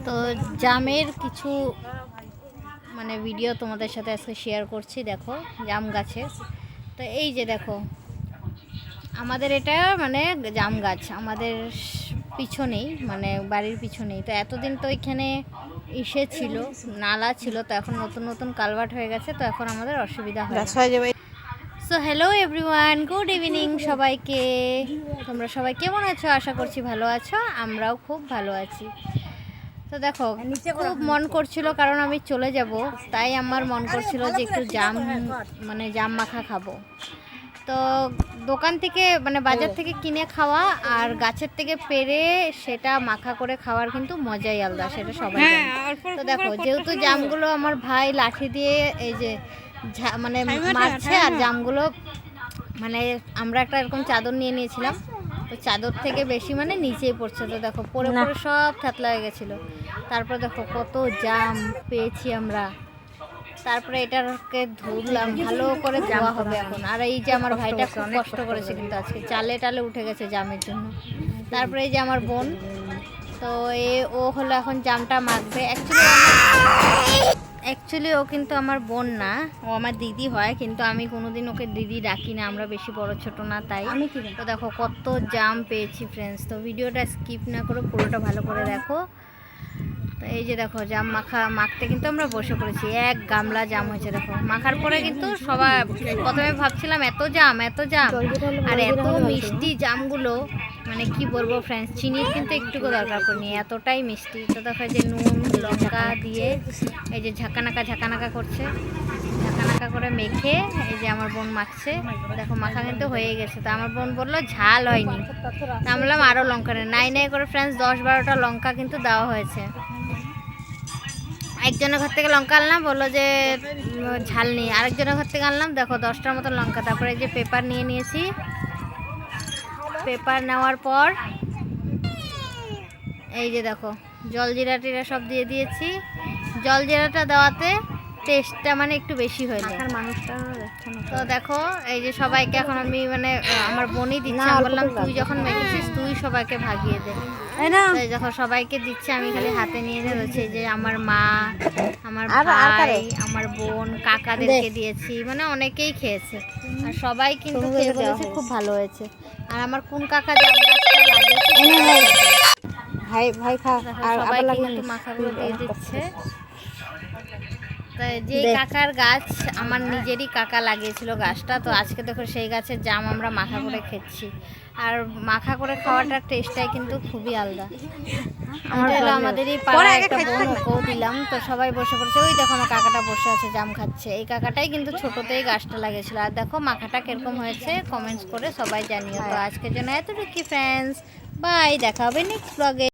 তো জামের কিছু মানে ভিডিও তোমাদের সাথে আজকে শেয়ার করছি। দেখো জাম গাছে, তো এই যে দেখো আমাদের এটা মানে জাম গাছ আমাদের পিছনেই, মানে বাড়ির পিছনেই। তো এতদিন তো এখানে ইসে ছিল, নালা ছিল, তো এখন নতুন নতুন কালভার্ট হয়ে গেছে, তো এখন আমাদের অসুবিধা হয় না। So hello everyone, good evening সবাইকে। তোমরা সবাই কেমন আছো? আশা করছি ভালো আছো, আমরাও খুব ভালো আছি। তো দেখো খুব মন করছিল, কারণ আমি চলে যাব, তাই আমার মন করছিল যে একটু জাম মানে জাম মাখা খাবো। তো দোকান থেকে মানে বাজার থেকে কিনে খাওয়া আর গাছের থেকে পেড়ে সেটা মাখা করে খাওয়ার কিন্তু মজাই আলাদা, সেটা সবাই জানে। তো দেখো যেহেতু জামগুলো আমার ভাই লাঠি দিয়ে এই যে মানে মারছে, আর জামগুলো মানে আমরা একটা এরকম চাদর নিয়ে নিয়েছিলাম, তো চাদর থেকে বেশি মানে নিচেই পড়ছে। তো দেখো পরে পরে সব থাতলা হয়ে গেছিলো। তারপর দেখো কত জাম পেয়েছি আমরা। তারপরে এটাকে ধুলাম, ভালো করে ধোয়া হবে এখন। আর এই যে আমার ভাইটা খুব কষ্ট করেছে কিন্তু আজকে, চালে টালে উঠে গেছে জামের জন্য। তারপরে এই যে আমার বোন, তো ও হলো এখন জামটা মাখবে। অ্যাকচুয়ালি ও কিন্তু আমার বোন না, ও আমার দিদি হয়, কিন্তু আমি কোনোদিন ওকে দিদি ডাকি না, আমরা বেশি বড় ছোট না তাই। তো দেখো কত জাম পেয়েছি ফ্রেন্ডস। তো ভিডিওটা স্কিপ না করে পুরোটা ভালো করে দেখো। তো এই যে দেখো জাম মাখতে কিন্তু আমরা বসে পড়েছি, এক গামলা জাম হয়েছে। দেখো মাখার পরে কিন্তু সবাই প্রথমে ভাবছিলাম এত জাম আর এত মিষ্টি জামগুলো, মানে কি বলবো ফ্রেন্ডস, চিনির কিন্তু একটুকু দরকার পড়েনি, এতটাই মিষ্টি। তো দেখো যে নুন লঙ্কা দিয়ে এই যে ঝাঁকানাকা করছে, ঝাঁকানাকা করে মেখে এই যে আমার বোন মাখছে। দেখো মাখা কিন্তু হয়ে গেছে। তো আমার বোন বললো ঝাল হয়নি, তা আমি বললাম আরও লঙ্কা নাই করে ফ্রেন্ডস 10-12টা লঙ্কা কিন্তু দেওয়া হয়েছে। একজনের ঘর থেকে লঙ্কা আনলাম, বললো যে ঝাল নেই। আরেকজনের ঘর থেকে আনলাম, দেখো 10টার মতো লঙ্কা। তারপরে এই যে পেপার নিয়ে নিয়েছি, পেপার নেওয়ার পর এই যে দেখো জলজিরা টিরা সব দিয়ে দিয়েছি। জলজিরাটা দেওয়াতে টেস্টটা মানে একটু বেশি হয়ে যায় মানুষটা। তো দেখো এই যে সবাইকে এখন আমি মানে আমার বোনই দিচ্ছে, আমি বললাম তুই যখন মেখেছিস তুই সবাইকে ভাগিয়ে দে। যখন সবাইকে দিচ্ছে আমি খালি হাতে নিয়ে ধরেছি, যে আমার মা, আমার ভাই, আমার বোন, কাকাদেরকে দিয়েছি, মানে অনেকেই খেয়েছে আর সবাই কিন্তু খেয়ে বলেছে খুব ভালো হয়েছে। আর আমার কোন কাকা জাম গাছটা লাগিয়েছে ভাই খা, আর সবাইকে কিন্তু মাখাগুলো দিয়ে দিচ্ছে। যে কাকার গাছ আমার নিজেরই কাকা লাগিয়েছিল গাছটা, তো আজকে দেখো সেই গাছের জাম আমরা মাখা করে খেয়েছি। আর মাখা করে খাওয়াটার টেস্টটাই কিন্তু খুবই আলাদা। আমাদেরই পাড়ায় একটা বোন, ওকেও দিলাম। তো সবাই বসে পড়ছে, ওই দেখো আমার কাকাটা বসে আছে জাম খাচ্ছে। এই কাকাটাই কিন্তু ছোটোতেই গাছটা লাগিয়েছিল। আর দেখো মাখাটা কিরকম হয়েছে কমেন্টস করে সবাই জানিও। তো আজকের জন্য এতটুকু ফ্রেন্ডস, বাই, দেখা হবে নেক্সট ব্লগে।